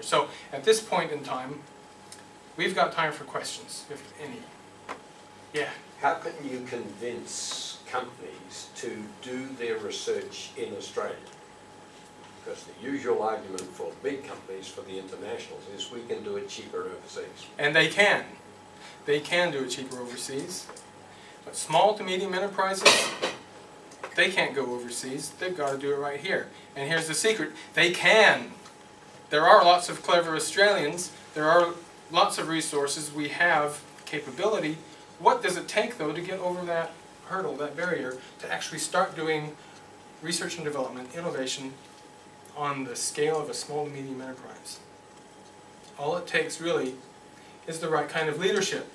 So at this point in time, we've got time for questions, if any. Yeah? How can you convince companies to do their research in Australia? Because the usual argument for big companies, for the internationals, is we can do it cheaper overseas. And they can. They can do it cheaper overseas. But small to medium enterprises, they can't go overseas. They've got to do it right here. And here's the secret. They can. There are lots of clever Australians. There are lots of resources. We have capability. What does it take, though, to get over that hurdle, that barrier, to actually start doing research and development, innovation, on the scale of a small to medium enterprise? All it takes, really, is the right kind of leadership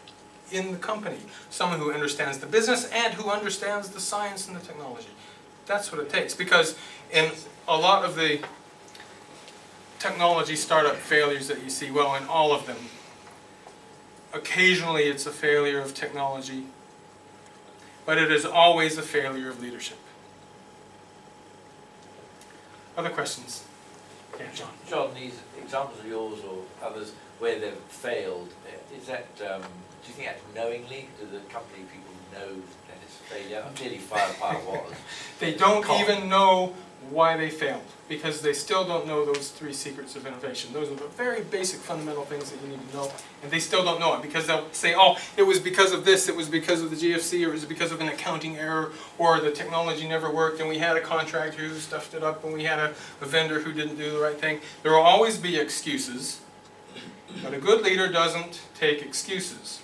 in the company. Someone who understands the business and who understands the science and the technology. That's what it takes. Because in a lot of the technology startup failures that you see, well, in all of them, occasionally it's a failure of technology, but it is always a failure of leadership. Other questions? Yeah, John. John, these examples of yours or others where they've failed, is that, do you think that's knowingly? Do the company people know that it's a failure? Clearly Fire Apart was. They don't even know why they failed, because they still don't know those 3 secrets of innovation. Those are the very basic fundamental things that you need to know, and they still don't know it, because they'll say, oh, it was because of this, it was because of the GFC, or it was because of an accounting error, or the technology never worked, and we had a contractor who stuffed it up, and we had a vendor who didn't do the right thing. There will always be excuses, but a good leader doesn't take excuses.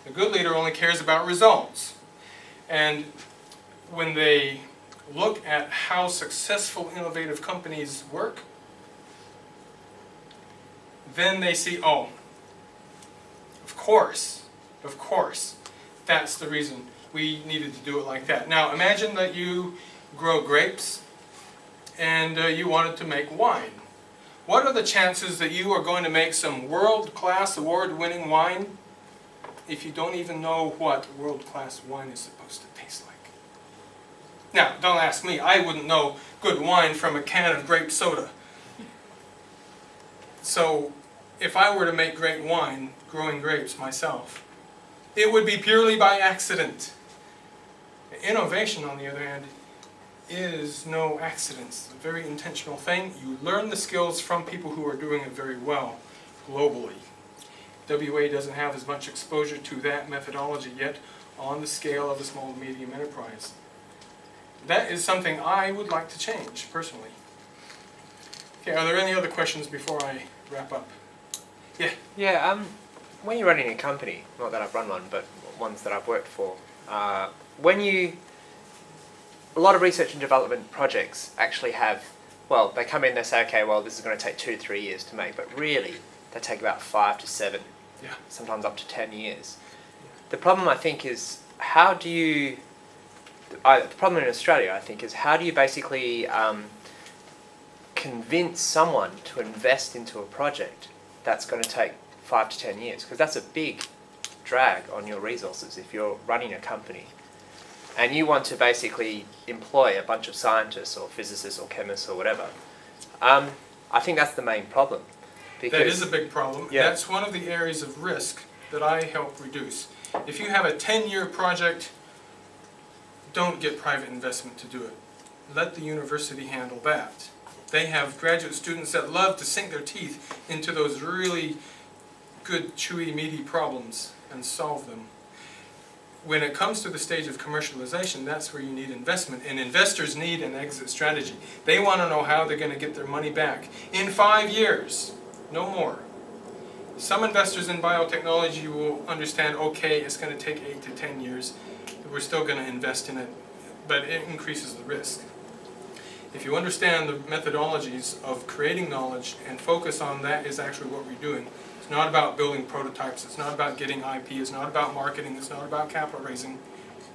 A good leader only cares about results. And when they look at how successful, innovative companies work, then they see, oh, of course, that's the reason we needed to do it like that. Now, imagine that you grow grapes and you wanted to make wine. What are the chances that you are going to make some world-class, award-winning wine if you don't even know what world-class wine is supposed to taste like? Now, don't ask me. I wouldn't know good wine from a can of grape soda. So, if I were to make great wine growing grapes myself, it would be purely by accident. Innovation, on the other hand, is no accident. It's a very intentional thing. You learn the skills from people who are doing it very well globally. WA doesn't have as much exposure to that methodology yet on the scale of a small to medium enterprise. That is something I would like to change, personally. Okay, are there any other questions before I wrap up? Yeah? Yeah, when you're running a company, not that I've run one, but ones that I've worked for, when you... A lot of research and development projects actually have, well, they come in, they say, okay, well, this is going to take 2 to 3 years to make, but really, they take about 5 to 7, sometimes up to 10 years. The problem, I think, is how do you... the problem in Australia, I think, is how do you basically convince someone to invest into a project that's going to take 5 to 10 years? Because that's a big drag on your resources if you're running a company. And you want to basically employ a bunch of scientists or physicists or chemists or whatever. I think that's the main problem. That is a big problem. Yeah. That's one of the areas of risk that I help reduce. If you have a 10-year project, don't get private investment to do it. Let the university handle that. They have graduate students that love to sink their teeth into those really good, chewy, meaty problems and solve them. When it comes to the stage of commercialization, that's where you need investment. And investors need an exit strategy. They want to know how they're going to get their money back in 5 years, no more. Some investors in biotechnology will understand, okay, it's going to take 8 to 10 years. We're still going to invest in it, but it increases the risk. If you understand the methodologies of creating knowledge and focus on that is actually what we're doing. It's not about building prototypes, it's not about getting IP, it's not about marketing, it's not about capital raising.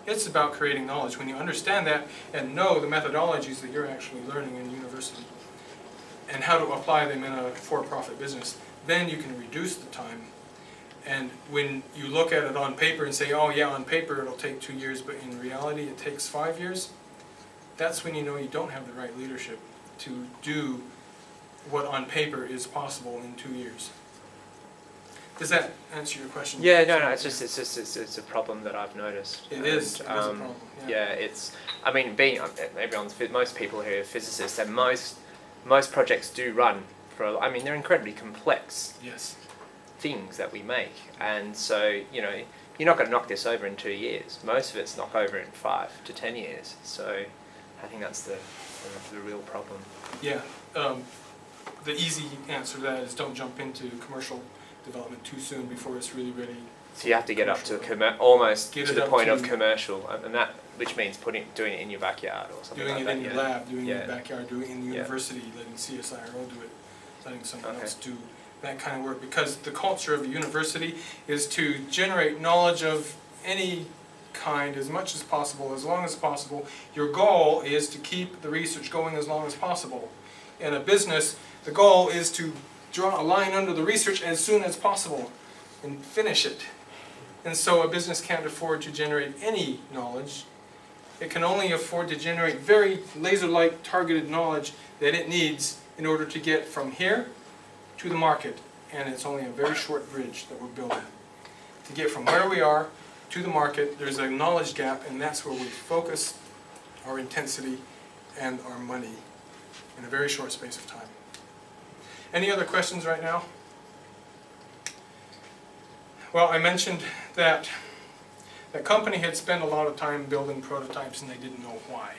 It's about creating knowledge. When you understand that and know the methodologies that you're actually learning in university and how to apply them in a for-profit business, then you can reduce the time. And when you look at it on paper and say, oh yeah, on paper it'll take 2 years, but in reality it takes 5 years, that's when you know you don't have the right leadership to do what on paper is possible in 2 years. Does that answer your question? Yeah, no, it's a problem that I've noticed. It is a problem, yeah. It's. I mean, most people here are physicists, and most projects do run for. I mean, they're incredibly complex Yes. things that we make, and so you're not going to knock this over in 2 years. Most of it's knock over in 5 to 10 years. So, I think that's the real problem. Yeah. The easy answer to that is don't jump into commercial development too soon before it's really ready. So you have to get up to almost Get to it the up point to- of commercial, and that which means doing it in your backyard or something Doing like it that. in your yeah. lab, doing it in Yeah. your backyard, doing it in the Yeah. university, letting CSIRO do it, letting someone Okay. else do that kind of work. Because the culture of a university is to generate knowledge of any kind as much as possible, as long as possible. Your goal is to keep the research going as long as possible. In a business, the goal is to draw a line under the research as soon as possible and finish it. And so a business can't afford to generate any knowledge. It can only afford to generate very laser-like targeted knowledge that it needs in order to get from here to the market. And it's only a very short bridge that we're building. To get from where we are to the market, there's a knowledge gap, and that's where we focus our intensity and our money in a very short space of time. Any other questions right now? Well, I mentioned that the company had spent a lot of time building prototypes and they didn't know why.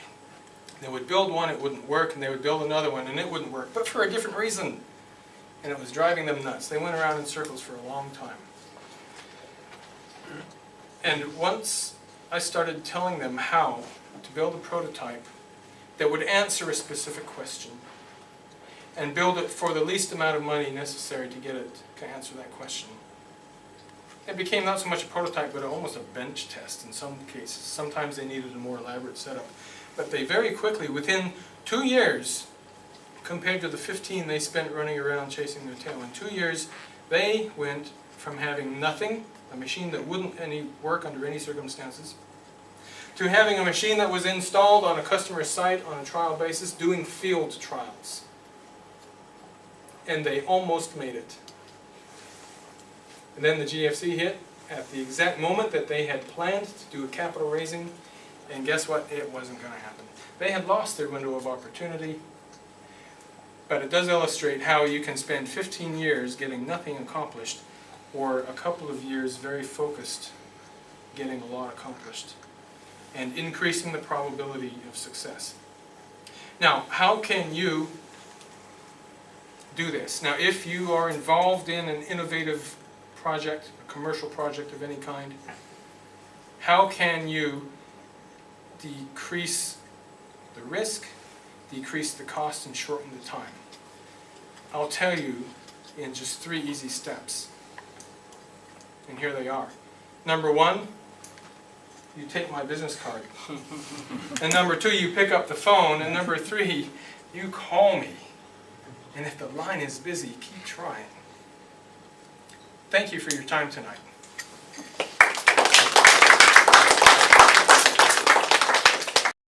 They would build one, it wouldn't work, and they would build another one and it wouldn't work, but for a different reason. And it was driving them nuts. They went around in circles for a long time. And once I started telling them how to build a prototype that would answer a specific question and build it for the least amount of money necessary to get it to answer that question, it became not so much a prototype, but almost a bench test in some cases. Sometimes they needed a more elaborate setup. But they very quickly, within 2 years, compared to the 15 they spent running around chasing their tail, in 2 years, they went from having nothing, a machine that wouldn't work under any circumstances, to having a machine that was installed on a customer site on a trial basis, doing field trials. And they almost made it. And then the GFC hit at the exact moment that they had planned to do a capital raising, and guess what? It wasn't going to happen. They had lost their window of opportunity, but it does illustrate how you can spend 15 years getting nothing accomplished, or a couple of years very focused, getting a lot accomplished, and increasing the probability of success. Now, how can you do this? Now, if you are involved in an innovative project, a commercial project of any kind, how can you decrease the risk, decrease the cost, and shorten the time? I'll tell you in just 3 easy steps. And here they are. Number 1, you take my business card. And number 2, you pick up the phone. And number 3, you call me. And if the line is busy, keep trying. Thank you for your time tonight.